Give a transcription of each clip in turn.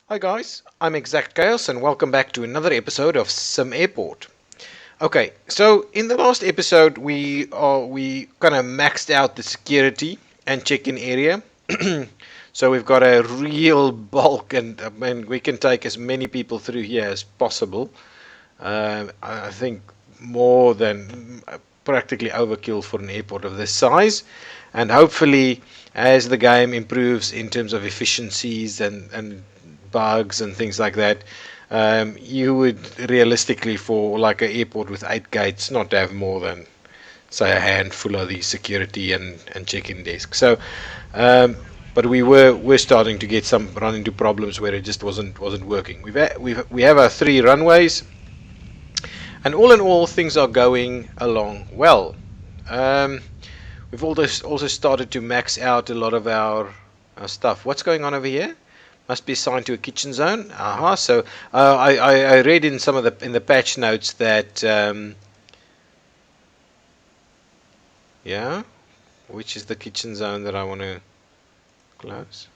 Hi guys, I'm ExactChaos and welcome back to another episode of Sim Airport. Okay, so in the last episode we kind of maxed out the security and check-in area. So we've got a real bulk and I mean, we can take as many people through here as possible. I think more than practically overkill for an airport of this size. And hopefully, as the game improves in terms of efficiencies and bugs and things like that, you would realistically, for like an airport with 8 gates, not have more than say a handful of these security and check-in desks. So, but we're starting to get some run into problems where it just wasn't working. We have our 3 runways. And all in all, things are going along well. Um, we've also started to max out a lot of our stuff. What's going on over here? Must be assigned to a kitchen zone. Aha. So I read in some of the patch notes that yeah, which is the kitchen zone that I want to close.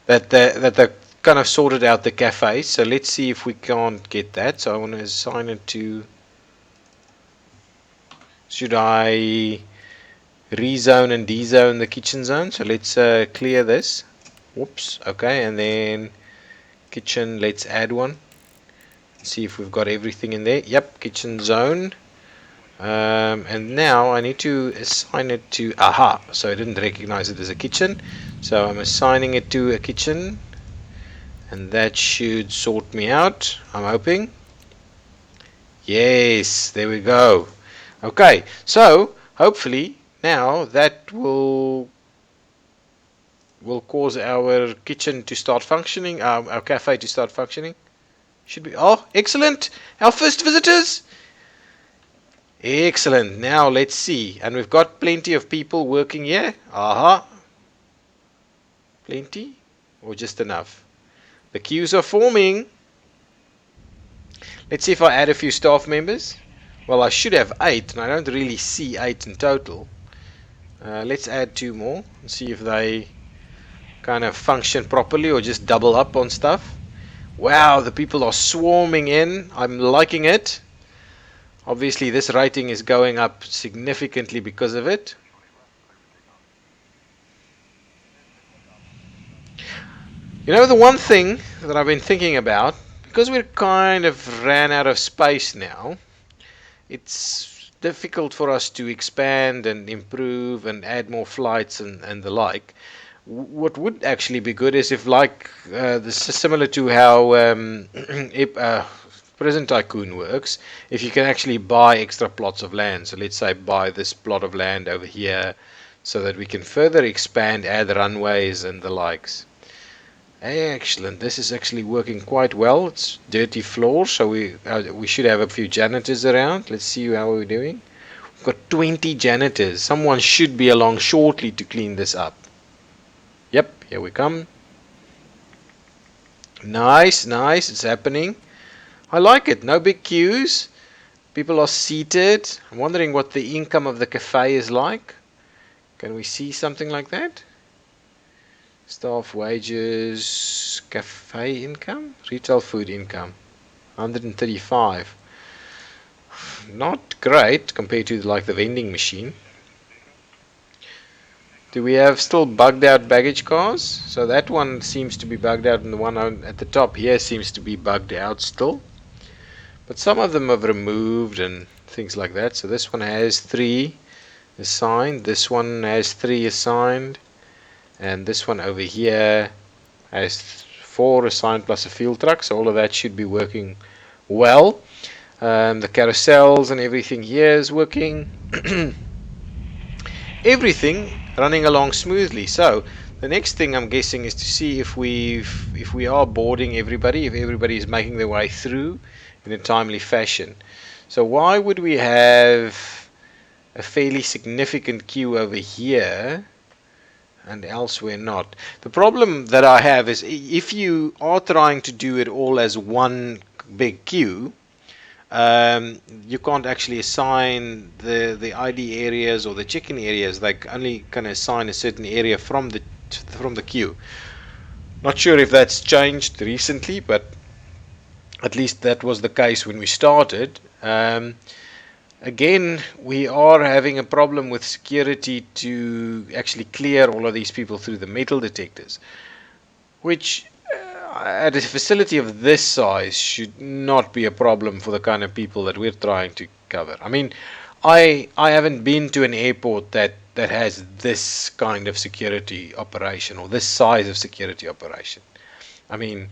That they kind of sorted out the cafe. So let's see if we can't get that. So I want to assign it to. Should I rezone and dezone the kitchen zone? So let's clear this. Whoops. Okay, and then kitchen. Let's add one. See if we've got everything in there. Yep, kitchen zone. And now I need to assign it to. Aha! So I didn't recognize it as a kitchen. So I'm assigning it to a kitchen, and that should sort me out. I'm hoping. Yes, there we go. Okay, so hopefully now that will cause our kitchen to start functioning, our cafe to start functioning. Should be. Oh, excellent! Our first visitors. Excellent. Now let's see, and we've got plenty of people working here. Aha. Plenty, or just enough? The queues are forming. Let's see if I add a few staff members. Well, I should have 8, and I don't really see 8 in total. Let's add 2 more and see if they kind of function properly or just double up on stuff. Wow, the people are swarming in. I'm liking it. Obviously, this rating is going up significantly because of it. You know, the one thing that I've been thinking about, because we kind of ran out of space now, it's difficult for us to expand and improve and add more flights and the like. What would actually be good is if, like, this is similar to how Present Tycoon works, if you can actually buy extra plots of land. So let's say buy this plot of land over here so that we can further expand, add runways and the likes. Excellent. This is actually working quite well. It's dirty floor, so we should have a few janitors around. Let's see how we're doing. We've got 20 janitors. Someone should be along shortly to clean this up. Yep, here we come. Nice, nice. It's happening. I like it. No big queues. People are seated. I'm wondering what the income of the cafe is like. Can we see something like that? Staff wages, cafe income, retail food income, 135. Not great compared to like the vending machine. Do we have still bugged out baggage cars? So that one seems to be bugged out, and the one at the top here seems to be bugged out still. But some of them have removed and things like that. So this one has 3 assigned. This one has 3 assigned. And this one over here has 4 assigned plus a field truck, so all of that should be working well. The carousels and everything here is working. Everything running along smoothly. So the next thing I'm guessing is to see if we are boarding everybody, if everybody is making their way through in a timely fashion. So why would we have a fairly significant queue over here and elsewhere not? The problem that I have is if you are trying to do it all as one big queue, you can't actually assign the ID areas or the check-in areas. They only can assign a certain area from the queue. Not sure if that's changed recently, but at least that was the case when we started. Again, we are having a problem with security to actually clear all of these people through the metal detectors, which at a facility of this size should not be a problem for the kind of people that we're trying to cover. I mean, I haven't been to an airport that has this kind of security operation or this size of security operation. I mean,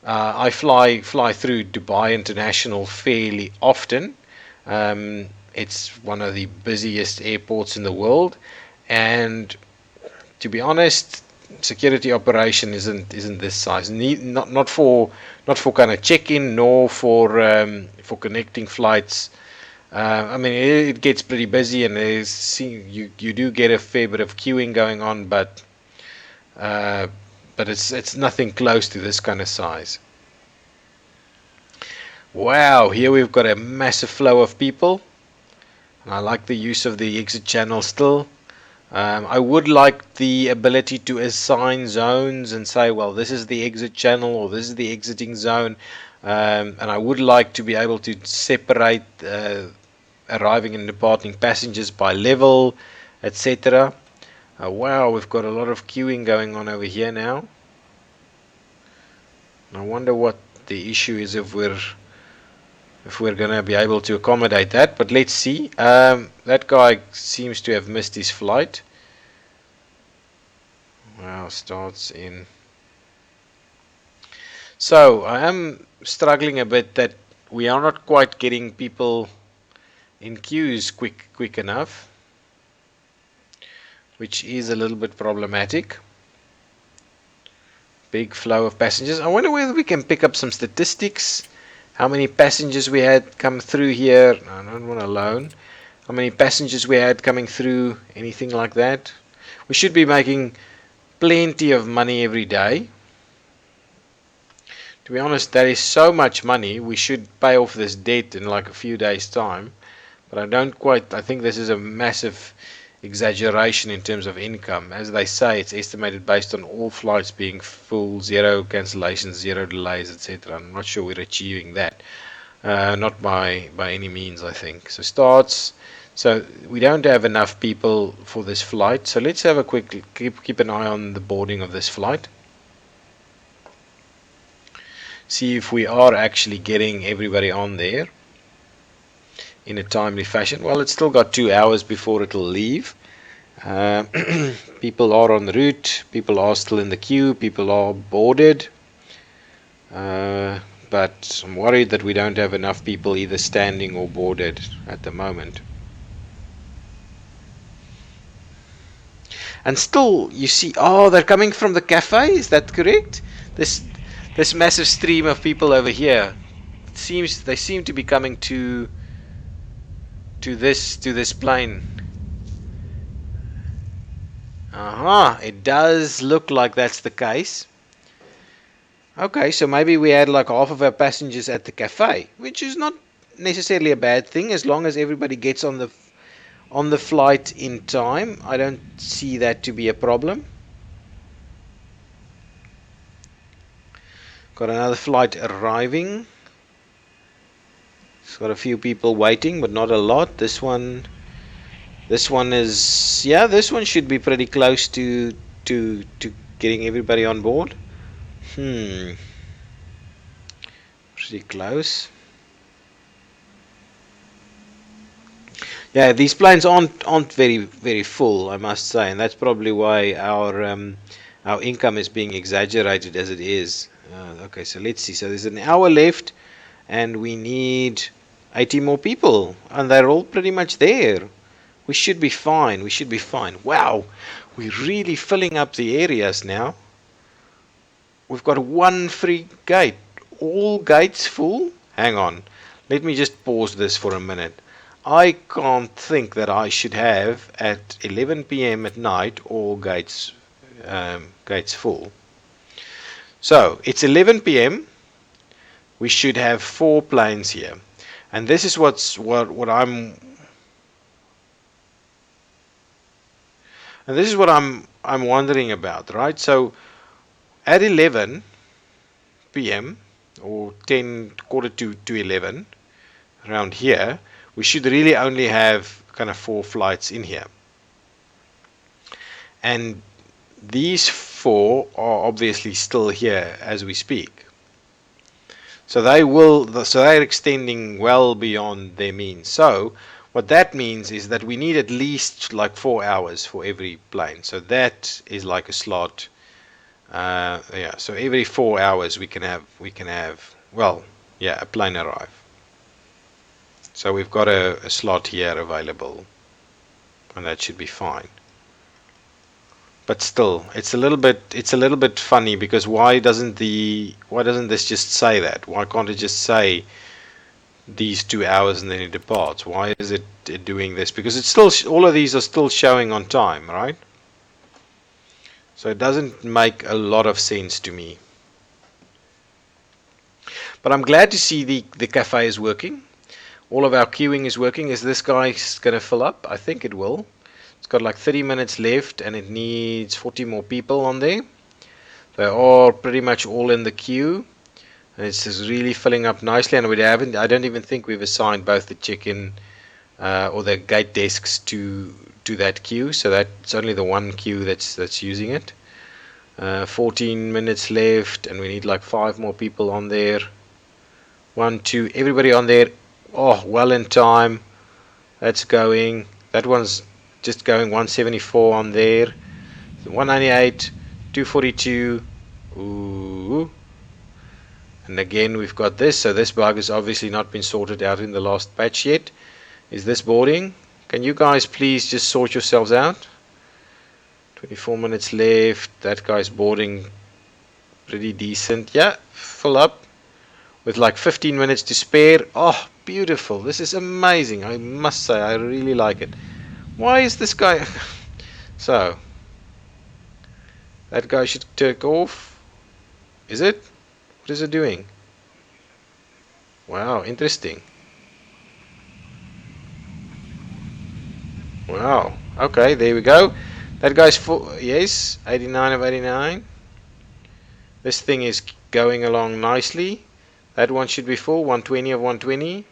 I fly through Dubai International fairly often. It's one of the busiest airports in the world, and to be honest, security operation isn't this size. Not for kind of check-in, nor for connecting flights. I mean, it gets pretty busy, and you do get a fair bit of queuing going on, uh, but it's nothing close to this kind of size. Wow, here we've got a massive flow of people, and I like the use of the exit channel still. I would like the ability to assign zones and say, well, this is the exit channel or this is the exiting zone. And I would like to be able to separate arriving and departing passengers by level, etc. Wow, we've got a lot of queuing going on over here now. I wonder what the issue is if we're going to be able to accommodate that, but let's see. That guy seems to have missed his flight. Wow, starts in. So I am struggling a bit that we are not quite getting people in queues quick enough, which is a little bit problematic. Big flow of passengers. I wonder whether we can pick up some statistics. How many passengers we had come through here. I don't want to loan. How many passengers we had coming through. Anything like that. We should be making plenty of money every day. To be honest, that is so much money. We should pay off this debt in like a few days' time. But I think this is a massive exaggeration in terms of income. As they say, it's estimated based on all flights being full, zero cancellations, zero delays, etc. I'm not sure we're achieving that. Not by any means, I think. So starts. So we don't have enough people for this flight. So let's have a quick keep an eye on the boarding of this flight. See if we are actually getting everybody on there in a timely fashion. Well, it's still got 2 hours before it'll leave. People are en route. People are still in the queue. People are boarded. But I'm worried that we don't have enough people either standing or boarded at the moment. And still, you see, they're coming from the cafe. Is that correct? This massive stream of people over here. They seem to be coming to this plane. It does look like that's the case. Okay, so maybe we had like half of our passengers at the cafe, which is not necessarily a bad thing as long as everybody gets on the flight in time. I don't see that to be a problem. Got another flight arriving. It's got a few people waiting, but not a lot. This one is, yeah, this one should be pretty close to getting everybody on board. Pretty close. Yeah, these planes aren't very full, I must say, and that's probably why our income is being exaggerated as it is. Okay, so let's see. So there's an hour left, and we need 80 more people, and they're all pretty much there. We should be fine. We should be fine. Wow, we're really filling up the areas now. We've got one free gate. All gates full? Hang on. Let me just pause this for a minute. I can't think that I should have at 11 p.m. at night all gates full. So it's 11 p.m. We should have 4 planes here, and this is what I'm wondering about, right? So At 11 p.m. or 10 quarter to 11 around here, we should really only have kind of 4 flights in here. And these 4 are obviously still here as we speak. So they're extending well beyond their means. So what that means is that we need at least like 4 hours for every plane. So that is like a slot. Yeah. So every 4 hours we can have well, yeah, a plane arrive. So we've got a slot here available, and that should be fine. But still, it's a little bit funny, because why doesn't this just say that? Why can't it just say these 2 hours and then it departs? Why is it doing this? Because it's still all of these are still showing on time, right? So it doesn't make a lot of sense to me. But I'm glad to see the cafe is working. All of our queuing is working. Is this guy going to fill up? I think it will. It's got like 30 minutes left and it needs 40 more people on there. They are pretty much all in the queue. And it's just really filling up nicely. And I don't even think we've assigned both the check-in or the gate desks to that queue. So that's only the one queue that's using it. 14 minutes left and we need like 5 more people on there. 1, 2, everybody on there. Oh, well in time. That's going. That one's just going 174 on there. 198, 242. Ooh. And again we've got this. So this bug has obviously not been sorted out in the last patch yet. Is this boarding? Can you guys please just sort yourselves out? 24 minutes left. That guy's boarding pretty decent. Yeah, fill up. With like 15 minutes to spare. Oh, beautiful. This is amazing. I must say, I really like it. Why is this guy... So, that guy should take off. Is it? What is it doing? Wow, interesting. Wow. Okay, there we go. That guy's full. Yes, 89 of 89. This thing is going along nicely. That one should be full. 120 of 120.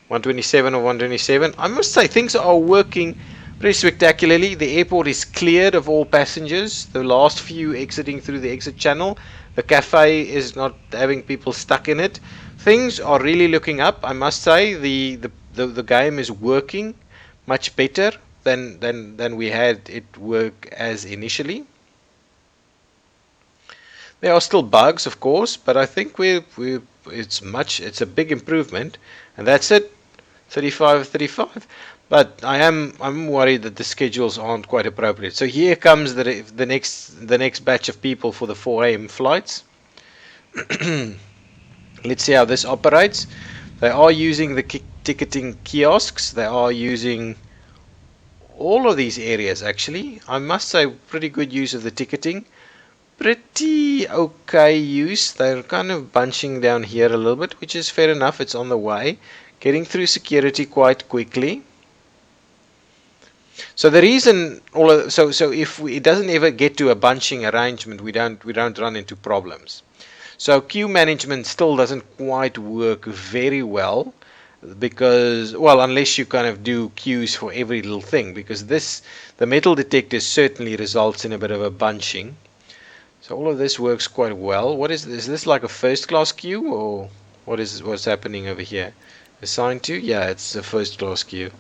127 of 127. I must say, things are working pretty spectacularly. The airport is cleared of all passengers. The last few exiting through the exit channel. The cafe is not having people stuck in it. Things are really looking up. I must say, the game is working much better than we had it work as initially. There are still bugs, of course, but I think it's a big improvement, and that's it. 35. But I'm worried that the schedules aren't quite appropriate. So here comes the next batch of people for the 4 a.m. flights. Let's see how this operates. They are using the ticketing kiosks. They are using all of these areas, actually. I must say, pretty good use of the ticketing. Pretty okay use. They're kind of bunching down here a little bit, which is fair enough. It's on the way. Getting through security quite quickly. So the reason so if it doesn't ever get to a bunching arrangement, we don't run into problems. So queue management still doesn't quite work very well, because, well, unless you kind of do queues for every little thing, because the metal detector certainly results in a bit of a bunching. So all of this works quite well. What is this like a first class queue, or what's happening over here? Assigned to? Yeah, it's a first class queue.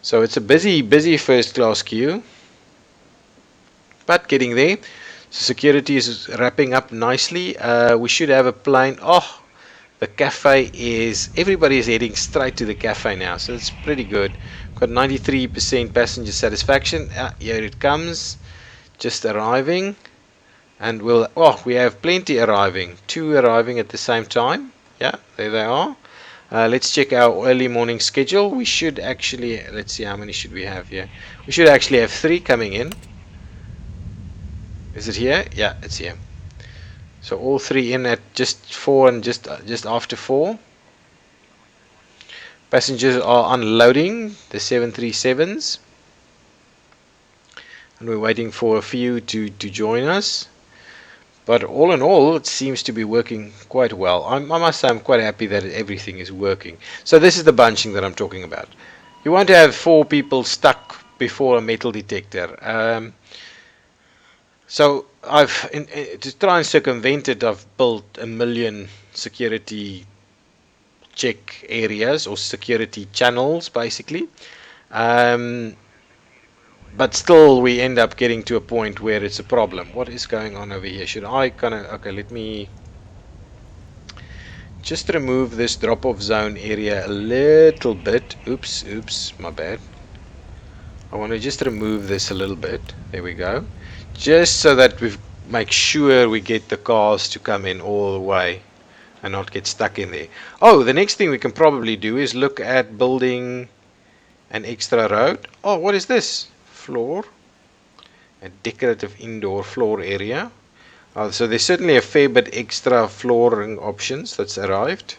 So it's a busy first class queue, but getting there. So security is wrapping up nicely. We should have a plane. Oh, the cafe everybody is heading straight to the cafe now, so it's pretty good. Got 93% passenger satisfaction. Here it comes, just arriving. And we have plenty arriving. 2 arriving at the same time. Yeah, there they are. Let's check our early morning schedule. We should actually, let's see, how many should we have here? We should actually have 3 coming in. Is it here? Yeah, it's here. So all 3 in at just 4 and just after 4. Passengers are unloading the 737s. And we're waiting for a few to join us. But all in all, it seems to be working quite well. I must say I'm quite happy that everything is working. So this is the bunching that I'm talking about. You want to have 4 people stuck before a metal detector. So to try and circumvent it, I've built a million security check areas or security channels, basically. Um, but still, we end up getting to a point where it's a problem. What is going on over here? Should I kind of... Okay, let me just remove this drop-off zone area a little bit. Oops, my bad. I want to just remove this a little bit. There we go. Just so that we make sure we get the cars to come in all the way and not get stuck in there. Oh, the next thing we can probably do is look at building an extra road. Oh, what is this? Floor. A decorative indoor floor area. So there's certainly a fair bit extra flooring options that's arrived.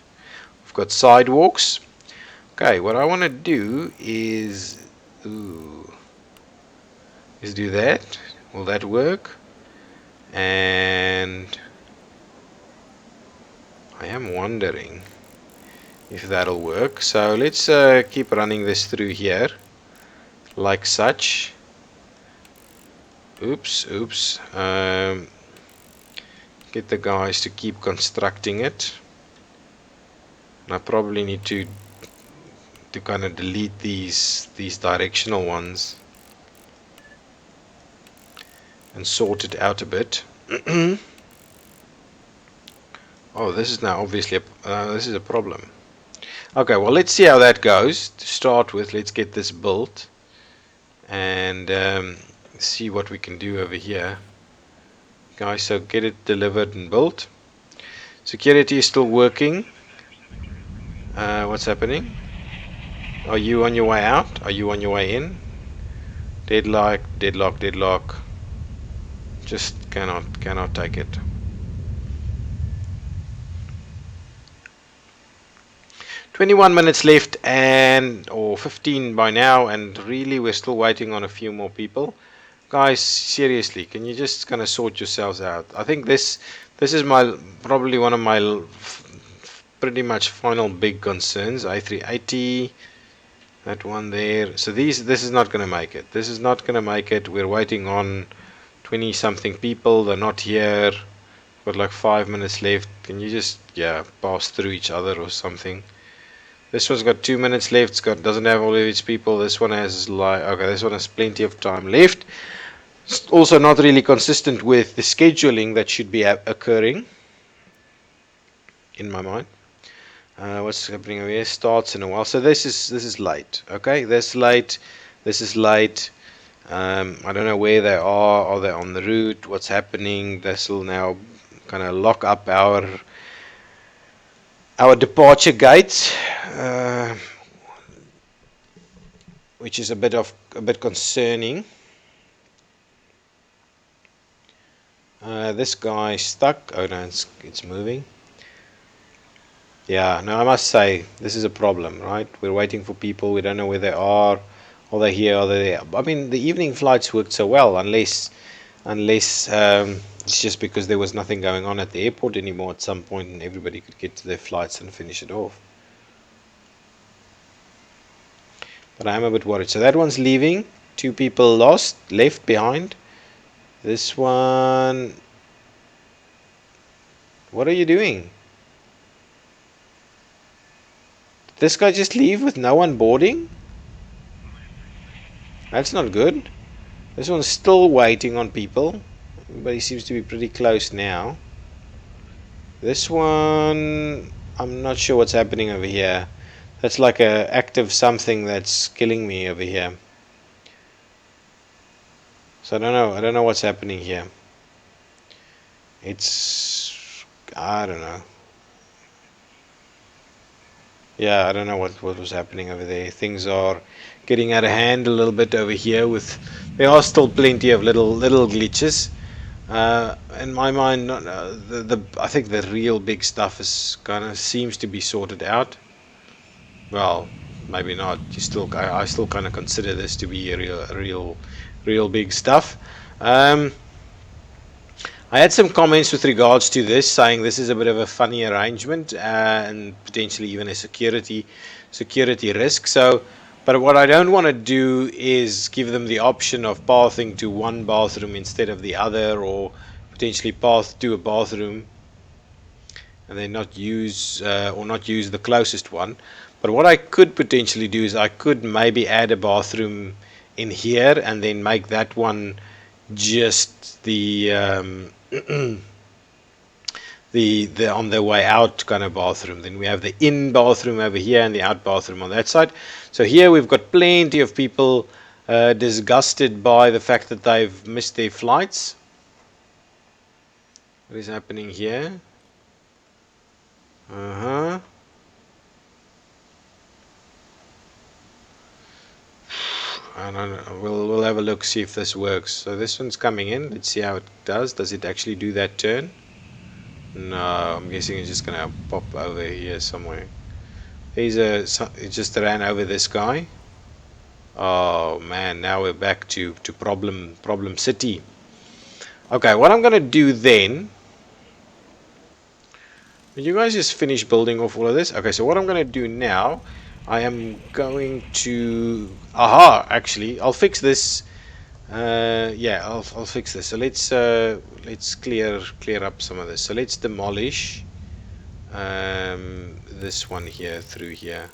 We've got sidewalks. Okay, what I want to do is do that. Will that work? And I am wondering if that'll work. So let's keep running this through here like such. Oops. Get the guys to keep constructing it. And I probably need to kind of delete these directional ones and sort it out a bit. Oh, this is now obviously this is a problem. Okay, well, let's see how that goes. To start with, let's get this built and see what we can do over here, guys. So get it delivered and built. Security is still working. What's happening? Are you on your way out? Are you on your way in? Deadlock. Just cannot take it. "21 minutes left, or 15 by now, and really we're still waiting on a few more people. Guys, seriously, can you just kind of sort yourselves out? I think this is probably one of my pretty much final big concerns. A380, that one there. So this is not going to make it. This is not going to make it. We're waiting on 20 something people. They're not here. Got like 5 minutes left. Can you just pass through each other or something? This one's got 2 minutes left. Doesn't have all of its people. This one has this one has plenty of time left. It's also not really consistent with the scheduling that should be occurring in my mind. What's happening over here? Starts in a while. So this is late. Okay, this is late. I don't know where they are. Are they on the route? What's happening? This will now kind of lock up our departure gates, which is a bit concerning. This guy stuck. Oh no, it's moving. Yeah, no, I must say this is a problem, right? We're waiting for people. We don't know where they are. Are they here? Are they there? I mean, the evening flights worked so well, unless it's just because there was nothing going on at the airport anymore at some point, and everybody could get to their flights and finish it off. But I am a bit worried. So that one's leaving. 2 people left behind. This one. What are you doing? Did this guy just leave with no one boarding? That's not good. This one's still waiting on people. Everybody seems to be pretty close now. This one, I'm not sure what's happening over here. That's like a active something that's killing me over here. So I don't know what's happening here. I don't know. Yeah, I don't know what was happening over there. Things are getting out of hand a little bit over here. There are still plenty of little glitches. In my mind, I think the real big stuff seems to be sorted out. Well, maybe not. I still kind of consider this to be a real big stuff. I had some comments with regards to this, saying this is a bit of a funny arrangement and potentially even a security risk. So, but what I don't want to do is give them the option of pathing to one bathroom instead of the other, or potentially path to a bathroom and then not use or not use the closest one. But what I could potentially do is I could maybe add a bathroom in here and then make that one just the on the way out kind of bathroom. Then we have the in bathroom over here and the out bathroom on that side. So here we've got plenty of people disgusted by the fact that they've missed their flights. What is happening here? Uh-huh. I don't know. We'll have a look, see if this works. So this one's coming in. Let's see how it does. Does it actually do that turn? No, I'm guessing it's just gonna pop over here somewhere. It just ran over this guy. Oh man, now we're back to problem city. Okay, what I'm gonna do then. Did you guys just finish building off all of this? Okay, so what I'm gonna do now, I am going to. Aha! Actually, I'll fix this. Yeah, I'll fix this. So let's clear up some of this. So let's demolish this one here through here.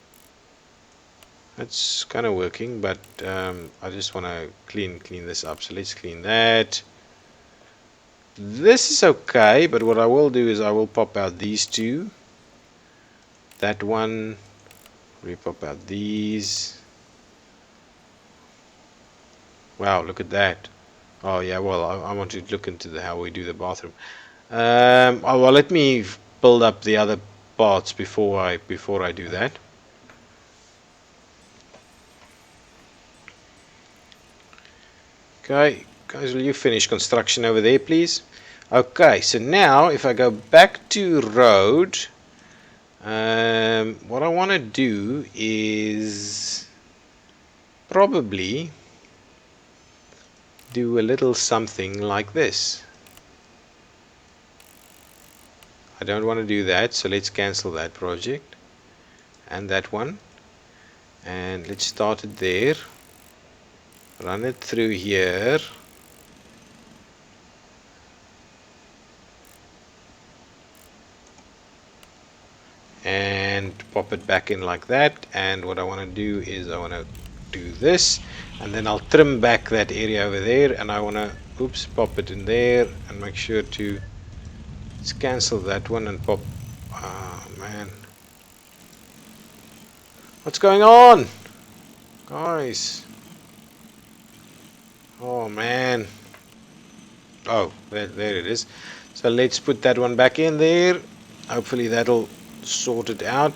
That's kind of working, but I just want to clean this up. So let's clean that. This is okay, but what I will do is I will pop out these two. That one. Repop out these. Wow, look at that. Oh yeah, well I want to look into how we do the bathroom. Oh, well, let me build up the other parts before I do that. Okay, guys, will you finish construction over there, please? Okay, so now if I go back to road, what I want to do is probably do a little something like this. I don't want to do that, so let's cancel that project and that one, and let's start it there, run it through here, and pop it back in like that. And what I want to do is I want to do this, and then I'll trim back that area over there, and I want to pop it in there and make sure to let's cancel that one and pop. Oh man, what's going on, guys? Oh man. Oh, there it is. So let's put that one back in there. Hopefully that'll sort it out.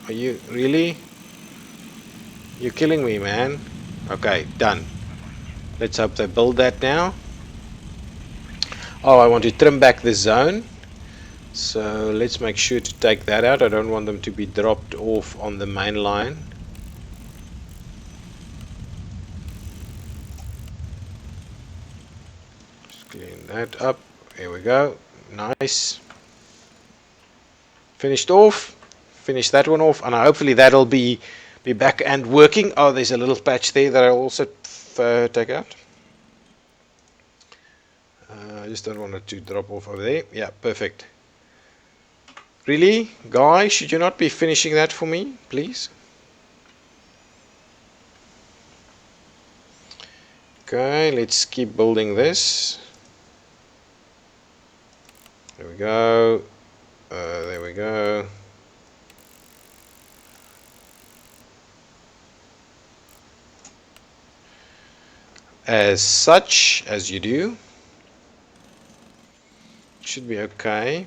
Are you really? You're killing me, man. Okay, done. Let's hope they build that now. Oh, I want to trim back the zone. So let's make sure to take that out. I don't want them to be dropped off on the main line. Just clean that up. Here we go. Nice. Finished off. Finish that one off, and hopefully that'll be back and working. Oh, there's a little patch there that I'll also take out. I just don't want it to drop off over there. Yeah, perfect. Really, guys, should you not be finishing that for me, please? Okay, let's keep building this. There we go. There we go. As such, as you do. Should be okay.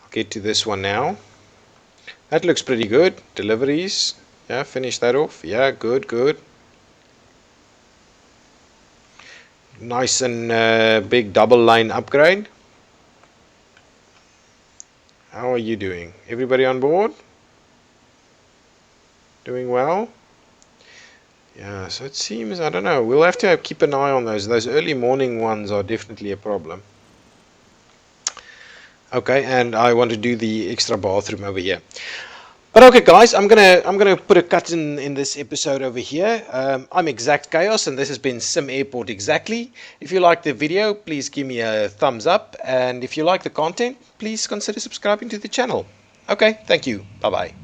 I'll get to this one now. That looks pretty good. Deliveries. Yeah, finish that off. Yeah, good. Nice and big double line upgrade. How are you doing? Everybody on board? Doing well? Yeah, so it seems, I don't know, we'll have to keep an eye on those. Those early morning ones are definitely a problem. Okay, and I want to do the extra bathroom over here. But okay, guys, I'm gonna put a cut in this episode over here. I'm Exact Chaos, and this has been Sim Airport Exactly. If you like the video, please give me a thumbs up, and if you like the content, please consider subscribing to the channel. Okay, thank you. Bye bye.